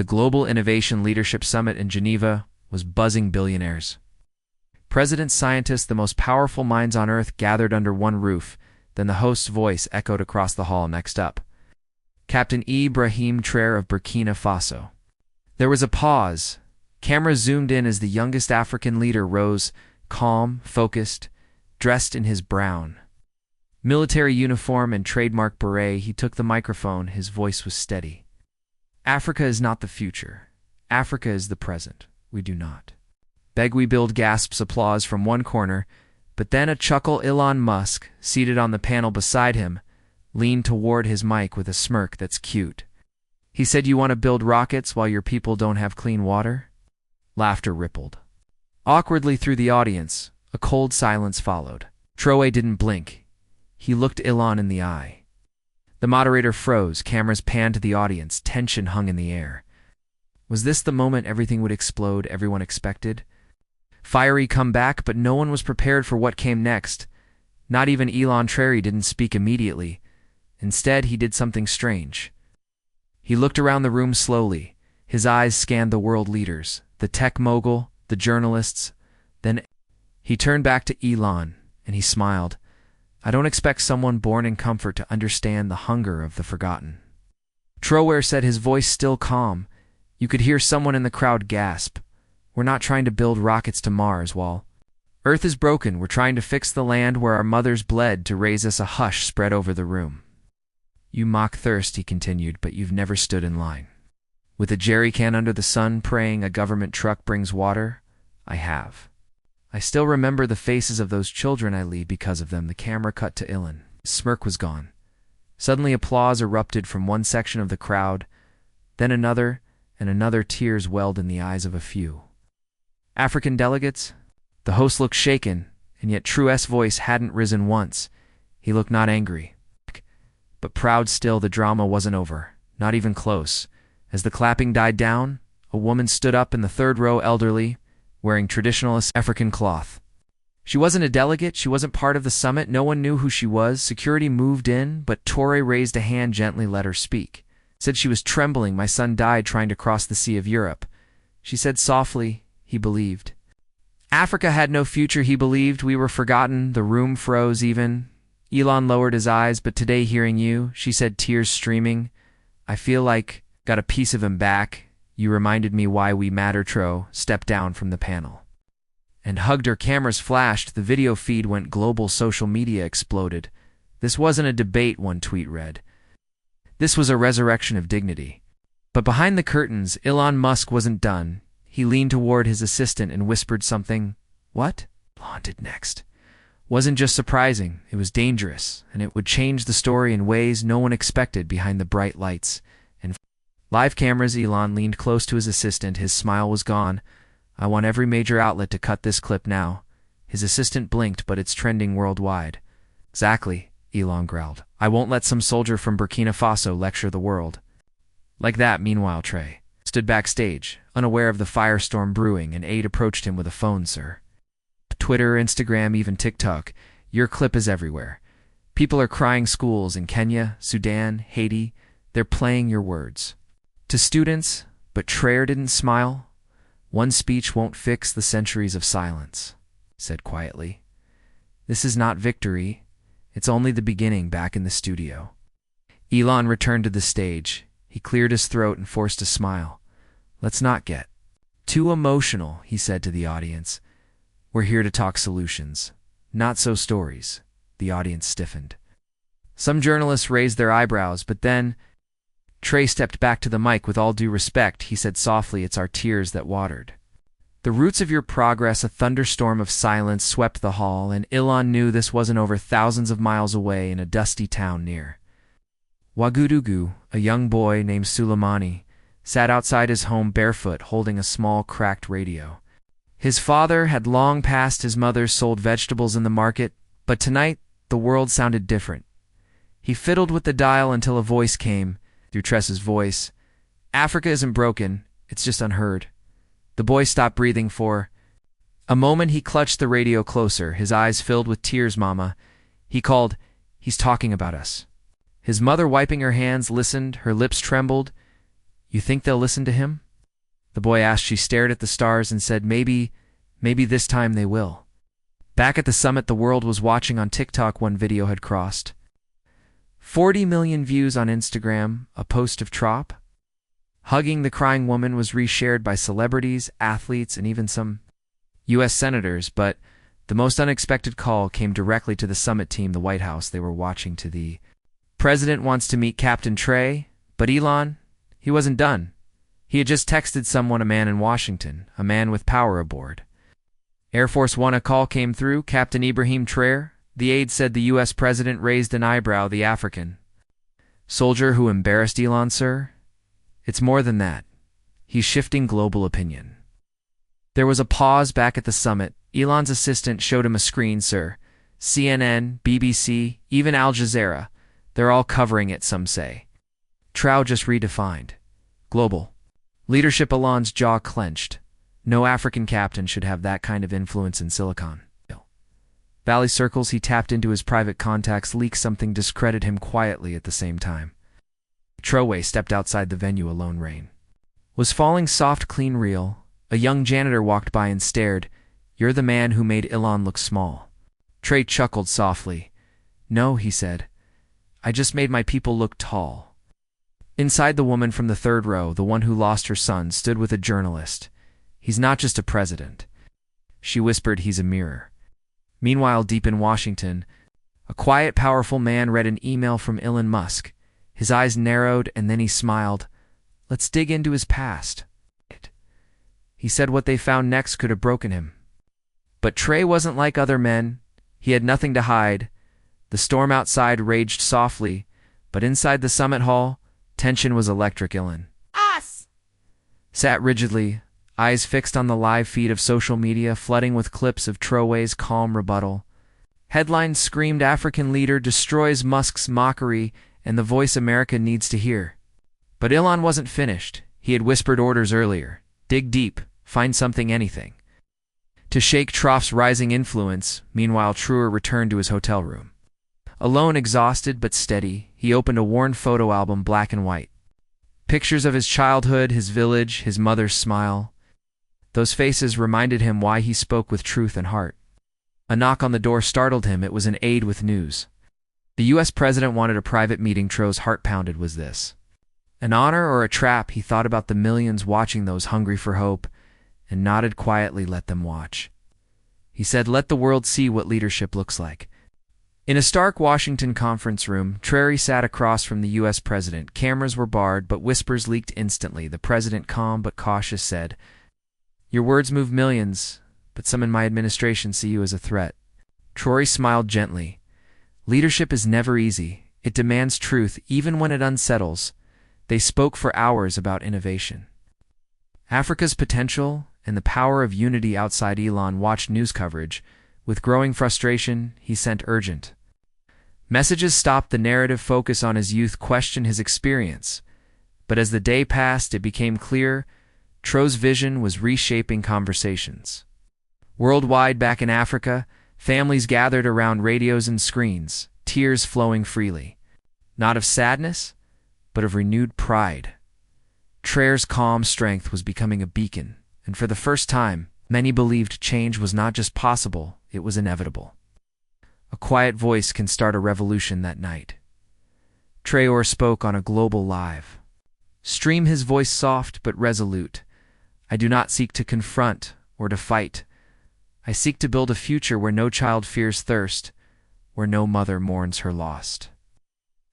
The Global Innovation Leadership Summit in Geneva was buzzing billionaires. Presidents, scientists, the most powerful minds on Earth gathered under one roof. Then the host's voice echoed across the hall. Next up, Captain Ibrahim Traoré of Burkina Faso. There was a pause. Cameras zoomed in as the youngest African leader rose, calm, focused, dressed in his brown military uniform and trademark beret. He took the microphone. His voice was steady. Africa is not the future. Africa is the present. We do not beg, we build. Gasps, applause from one corner, but then a chuckle. Elon Musk, seated on the panel beside him, leaned toward his mic with a smirk. That's cute. He said, you want to build rockets while your people don't have clean water? Laughter rippled awkwardly through the audience. A cold silence followed. Traoré didn't blink. He looked Elon in the eye. The moderator froze. Cameras panned to the audience. Tension hung in the air. Was this the moment everything would explode everyone expected? Fiery comeback, but no one was prepared for what came next. Not even Elon Traoré didn't speak immediately. Instead, he did something strange. He looked around the room slowly. His eyes scanned the world leaders, the tech mogul, the journalists. Then he turned back to Elon, and he smiled. I don't expect someone born in comfort to understand the hunger of the forgotten. Traoré said, his voice still calm. You could hear someone in the crowd gasp. We're not trying to build rockets to Mars, while Earth is broken. We're trying to fix the land where our mothers bled to raise us. A hush spread over the room. You mock thirst, he continued, but you've never stood in line with a jerry can under the sun praying a government truck brings water. I have. I still remember the faces of those children I lead because of them. The camera cut to Elon. His smirk was gone. Suddenly applause erupted from one section of the crowd, then another, and another. Tears welled in the eyes of a few African delegates. The host looked shaken, and yet Traoré's voice hadn't risen once. He looked not angry, but proud still. The drama wasn't over, not even close. As the clapping died down, a woman stood up in the third row, elderly, wearing traditional African cloth. She wasn't a delegate. She wasn't part of the summit. No one knew who she was. Security moved in, but Traoré raised a hand, gently let her speak. Said she was trembling. My son died trying to cross the Sea of Europe. She said softly, he believed. Africa had no future, he believed. We were forgotten. The room froze even. Elon lowered his eyes. But today, hearing you, she said, tears streaming, I feel like got a piece of him back. You reminded me why we matter. Traoré stepped down from the panel and hugged her. Cameras flashed. The video feed went global. Social media exploded. This wasn't a debate, one tweet read. This was a resurrection of dignity. But behind the curtains, Elon Musk wasn't done. He leaned toward his assistant and whispered something. What? Elon did next. Wasn't just surprising, it was dangerous, and it would change the story in ways no one expected. Behind the bright lights and live cameras, Elon leaned close to his assistant. His smile was gone. I want every major outlet to cut this clip now. His assistant blinked, but it's trending worldwide. Exactly, Elon growled. I won't let some soldier from Burkina Faso lecture the world. Like that. Meanwhile, Traoré stood backstage, unaware of the firestorm brewing. An aide approached him with a phone. Sir. Twitter, Instagram, even TikTok. Your clip is everywhere. People are crying. Schools in Kenya, Sudan, Haiti. They're playing your words to students. But Traoré didn't smile. One speech won't fix the centuries of silence, said quietly. This is not victory. It's only the beginning. Back in the studio, Elon returned to the stage. He cleared his throat and forced a smile. Let's not get too emotional, he said to the audience. We're here to talk solutions, not so stories. The audience stiffened. Some journalists raised their eyebrows, but then Traoré stepped back to the mic. With all due respect, he said softly, it's our tears that watered the roots of your progress. A thunderstorm of silence swept the hall, and Elon knew this wasn't over. Thousands of miles away in a dusty town near Wagadugu, a young boy named Suleimani sat outside his home barefoot, holding a small cracked radio. His father had long passed. His mother sold vegetables in the market, but tonight the world sounded different. He fiddled with the dial until a voice came through Tressa's voice. Africa isn't broken, it's just unheard. The boy stopped breathing for a moment. He clutched the radio closer, his eyes filled with tears. Mama, he called, he's talking about us. His mother, wiping her hands, listened. Her lips trembled. You think they'll listen to him? The boy asked. She stared at the stars and said, maybe this time they will. Back at the summit, the world was watching on TikTok. One video had crossed 40 million views on Instagram. A post of Trop hugging the crying woman was reshared by celebrities, athletes, and even some U.S. senators. But the most unexpected call came directly to the summit team, the White House. They were watching. The president wants to meet Captain Traoré, but Elon, he wasn't done. He had just texted someone, a man in Washington, a man with power aboard Air Force One. A call came through. Captain Ibrahim Traoré. The aide said the U.S. president raised an eyebrow. The African soldier who embarrassed Elon, sir? It's more than that. He's shifting global opinion. There was a pause back at the summit. Elon's assistant showed him a screen, sir. CNN, BBC, even Al Jazeera. They're all covering it, some say. Traoré just redefined global leadership. Elon's jaw clenched. No African captain should have that kind of influence in Silicon Valley circles. He tapped into his private contacts. Leaked something discredited him quietly at the same time. Traoré stepped outside the venue alone. Rain was falling, soft, clean, real. A young janitor walked by and stared. You're the man who made Elon look small. Traoré chuckled softly. No, he said. I just made my people look tall. Inside, the woman from the third row, the one who lost her son, stood with a journalist. He's not just a president, she whispered. He's a mirror. Meanwhile, deep in Washington, a quiet, powerful man read an email from Elon Musk. His eyes narrowed, and then he smiled. Let's dig into his past. He said what they found next could have broken him. But Traoré wasn't like other men. He had nothing to hide. The storm outside raged softly, but inside the summit hall, tension was electric. Elon sat rigidly, eyes fixed on the live feed of social media, flooding with clips of Traoré's calm rebuttal. Headlines screamed, African leader destroys Musk's mockery, and the voice America needs to hear. But Elon wasn't finished. He had whispered orders earlier. Dig deep, find something, anything, to shake Traoré's rising influence. Meanwhile, Traoré returned to his hotel room. Alone, exhausted but steady, he opened a worn photo album, black and white. Pictures of his childhood, his village, his mother's smile. Those faces reminded him why he spoke with truth and heart. A knock on the door startled him. It was an aide with news. The U.S. president wanted a private meeting. Traoré's heart pounded. Was this an honor or a trap? He thought about the millions watching, those hungry for hope, and nodded quietly. Let them watch. He said, let the world see what leadership looks like. In a stark Washington conference room, Traoré sat across from the U.S. president. Cameras were barred, but whispers leaked instantly. The president, calm but cautious, said, your words move millions, but some in my administration see you as a threat. Traoré smiled gently. Leadership is never easy. It demands truth, even when it unsettles. They spoke for hours about innovation, Africa's potential, and the power of unity. Outside, Elon watched news coverage. With growing frustration, he sent urgent messages. Stop the narrative. Focus on his youth. Question his experience. But as the day passed, it became clear Traoré's vision was reshaping conversations. Worldwide, back in Africa, families gathered around radios and screens, tears flowing freely. Not of sadness, but of renewed pride. Traoré's calm strength was becoming a beacon, and for the first time, many believed change was not just possible, it was inevitable. A quiet voice can start a revolution. That night, Traoré spoke on a global live stream, his voice soft but resolute. I do not seek to confront or to fight. I seek to build a future where no child fears thirst, where no mother mourns her lost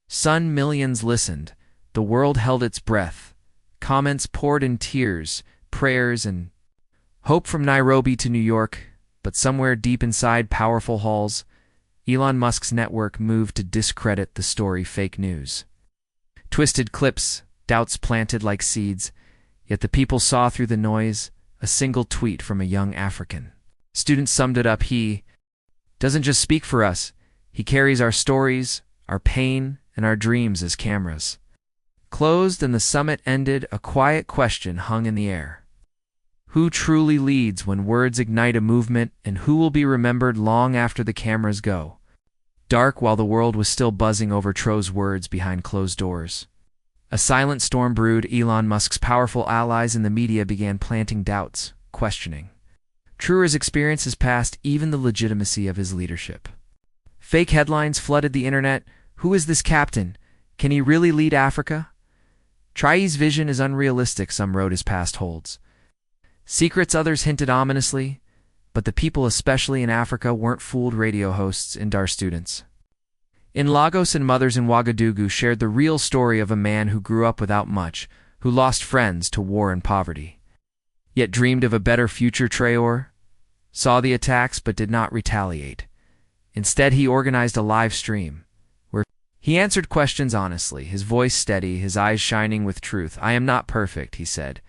son. Millions listened. The world held its breath. Comments poured in, tears, prayers, and hope from Nairobi to New York. But somewhere deep inside powerful halls, Elon Musk's network moved to discredit the story. Fake news, twisted clips, doubts planted like seeds. Yet the people saw through the noise. A single tweet from a young African student summed it up. He doesn't just speak for us. He carries our stories, our pain, and our dreams as cameras closed and the summit ended. A quiet question hung in the air. Who truly leads when words ignite a movement, and who will be remembered long after the cameras go dark? While the world was still buzzing over Traoré's words behind closed doors, A silent storm brewed. Elon Musk's powerful allies in the media began planting doubts, questioning Traoré's experiences past even the legitimacy of his leadership. Fake headlines flooded the internet. Who is this captain? Can he really lead Africa? Traoré's vision is unrealistic, some wrote his past holds. Secrets, others hinted ominously, but the people, especially in Africa, weren't fooled. Radio hosts and Dar students in Lagos and mothers in Wagadugu shared the real story of a man who grew up without much, who lost friends to war and poverty, yet dreamed of a better future. Traoré saw the attacks but did not retaliate. Instead, he organized a live stream where he answered questions honestly, his voice steady, his eyes shining with truth. "I am not perfect," he said,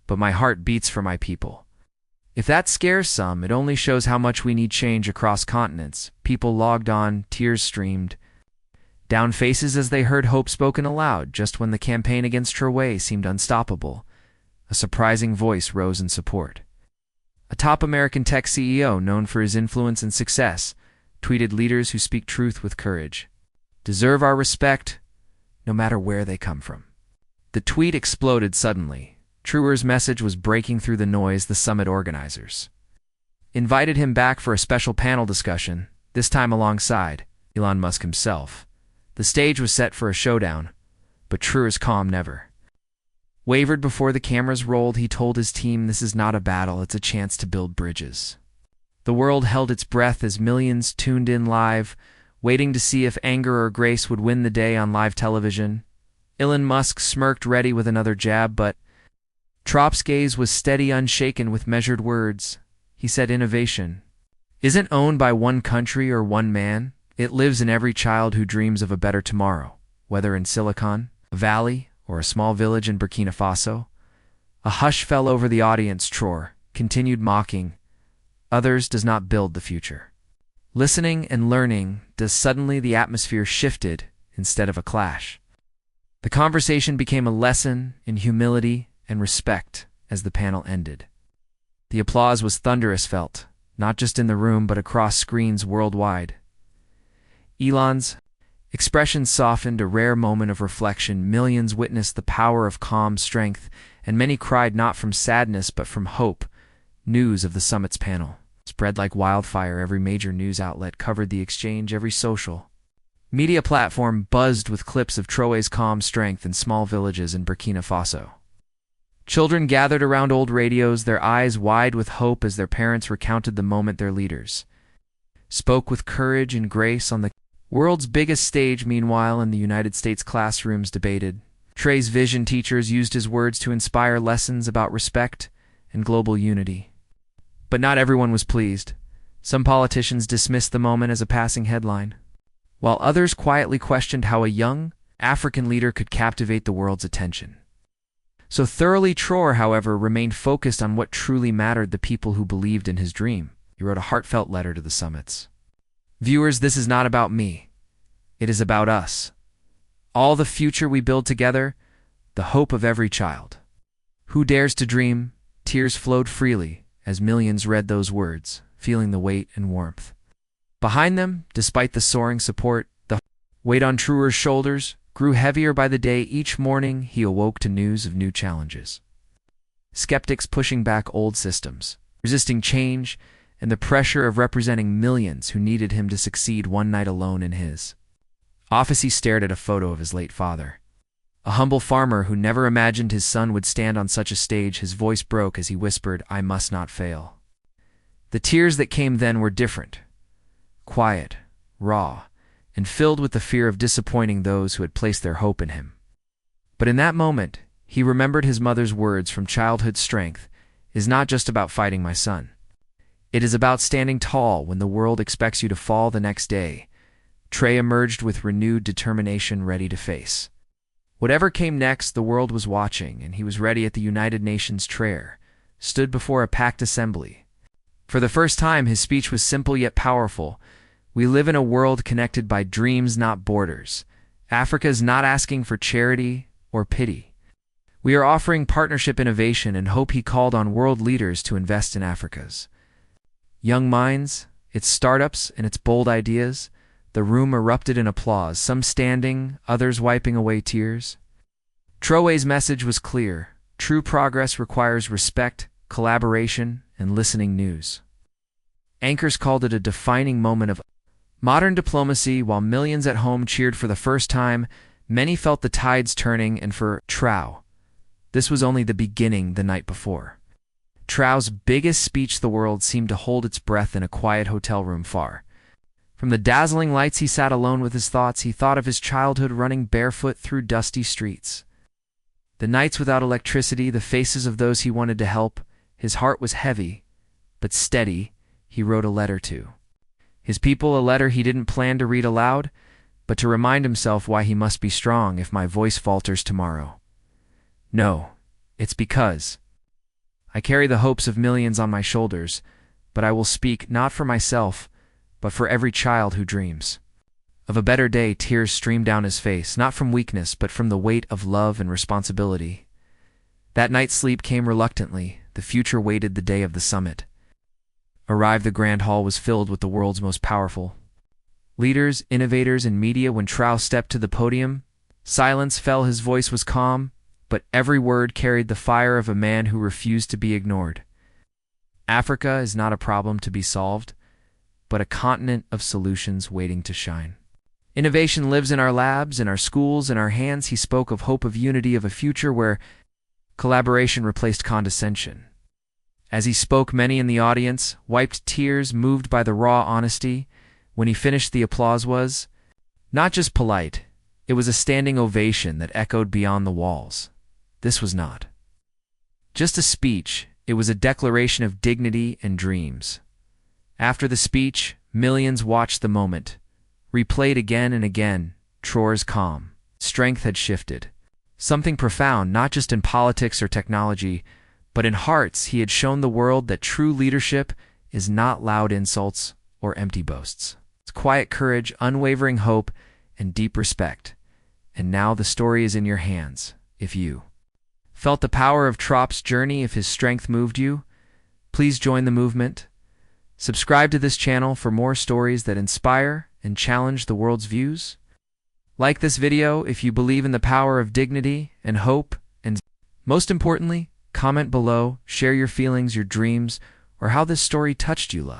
"but my heart beats for my people." If that scares some, it only shows how much we need change across continents. People logged on, tears streamed down faces as they heard hope spoken aloud. Just when the campaign against Traoré seemed unstoppable, a surprising voice rose in support. A top American tech CEO known for his influence and success tweeted, "Leaders who speak truth with courage deserve our respect, no matter where they come from." The tweet exploded suddenly. Traoré's message was breaking through the noise. The summit organizers invited him back for a special panel discussion, this time alongside Elon Musk himself. The stage was set for a showdown, but Traoré's calm never wavered before the cameras rolled. He told his team, "This is not a battle, it's a chance to build bridges." The world held its breath as millions tuned in live, waiting to see if anger or grace would win the day on live television. Elon Musk smirked, ready with another jab, but Traoré's gaze was steady, unshaken, with measured words. He said, "Innovation isn't owned by one country or one man. It lives in every child who dreams of a better tomorrow, whether in Silicon Valley or a small village in Burkina Faso." A hush fell over the audience. Traoré continued, mocking, "Others does not build the future." Listening and learning, does. Suddenly the atmosphere shifted instead of a clash. The conversation became a lesson in humility and respect as the panel ended. The applause was thunderous, felt not just in the room but across screens worldwide. Elon's expression softened, a rare moment of reflection. Millions witnessed the power of calm strength, and many cried not from sadness but from hope. News of the summit's panel spread like wildfire. Every major news outlet covered the exchange. Every social media platform buzzed with clips of Traoré's calm strength in small villages in Burkina Faso. Children gathered around old radios, their eyes wide with hope as their parents recounted the moment. Their leaders spoke with courage and grace on the world's biggest stage. Meanwhile, in the United States, classrooms debated Traoré's vision. Teachers used his words to inspire lessons about respect and global unity. But not everyone was pleased. Some politicians dismissed the moment as a passing headline, while others quietly questioned how a young African leader could captivate the world's attention so thoroughly. Traoré, however, remained focused on what truly mattered: the people who believed in his dream. He wrote a heartfelt letter to the summit's viewers. "This is not about me. It is about us. All the future we build together, the hope of every child who dares to dream." Tears flowed freely as millions read those words, feeling the weight and warmth behind them. Despite the soaring support, the weight on Traoré's shoulders grew heavier by the day. Each morning he awoke to news of new challenges. Skeptics pushing back old systems, resisting change, and the pressure of representing millions who needed him to succeed. One night alone in his office, he stared at a photo of his late father, a humble farmer who never imagined his son would stand on such a stage. His voice broke as he whispered, "I must not fail." The tears that came then were different, quiet, raw, and filled with the fear of disappointing those who had placed their hope in him. But in that moment, he remembered his mother's words from childhood: "Strength is not just about fighting, my son. It is about standing tall when the world expects you to fall the next day." Traoré emerged with renewed determination, ready to face whatever came next. The world was watching, and he was ready. At the United Nations, Traoré stood before a packed assembly. For the first time, his speech was simple yet powerful. "We live in a world connected by dreams, not borders. Africa is not asking for charity or pity. We are offering partnership, innovation, and hope." He called on world leaders to invest in Africa's young minds, its startups, and its bold ideas. The room erupted in applause, some standing, others wiping away tears. Traoré's message was clear. True progress requires respect, collaboration, and listening news. Anchors called it a defining moment of modern diplomacy. While millions at home cheered for the first time, many felt the tides turning, and for Traoré, this was only the beginning. The night before Traoré's biggest speech, the world seemed to hold its breath in a quiet hotel room far from the dazzling lights. He sat alone with his thoughts. He thought of his childhood, running barefoot through dusty streets. The nights without electricity, the faces of those he wanted to help. His heart was heavy, but steady. He wrote a letter to his people, a letter he didn't plan to read aloud, but to remind himself why he must be strong. If my voice falters tomorrow, no, it's because I carry the hopes of millions on my shoulders, but I will speak not for myself, but for every child who dreams of a better day. Tears streamed down his face, not from weakness, but from the weight of love and responsibility. That night sleep came reluctantly. The future waited. The day of the summit arrived. The grand hall was filled with the world's most powerful leaders, innovators, and media. When Traoré stepped to the podium, silence fell. His voice was calm, but every word carried the fire of a man who refused to be ignored. Africa is not a problem to be solved, but a continent of solutions waiting to shine. Innovation lives in our labs, in our schools, in our hands. He spoke of hope, of unity, of a future where collaboration replaced condescension. As he spoke, many in the audience wiped tears, moved by the raw honesty. When he finished, the applause was not just polite, it was a standing ovation that echoed beyond the walls. This was not just a speech, it was a declaration of dignity and dreams. After the speech, millions watched the moment, replayed again and again. Traoré's calm strength had shifted. Something profound, not just in politics or technology, but in hearts. He had shown the world that true leadership is not loud insults or empty boasts. It's quiet courage, unwavering hope, and deep respect. And now the story is in your hands. If you felt the power of Traoré's journey, if his strength moved you, please join the movement. Subscribe to this channel for more stories that inspire and challenge the world's views. Like this video if you believe in the power of dignity and hope, and most importantly, comment below, share your feelings, your dreams, or how this story touched you.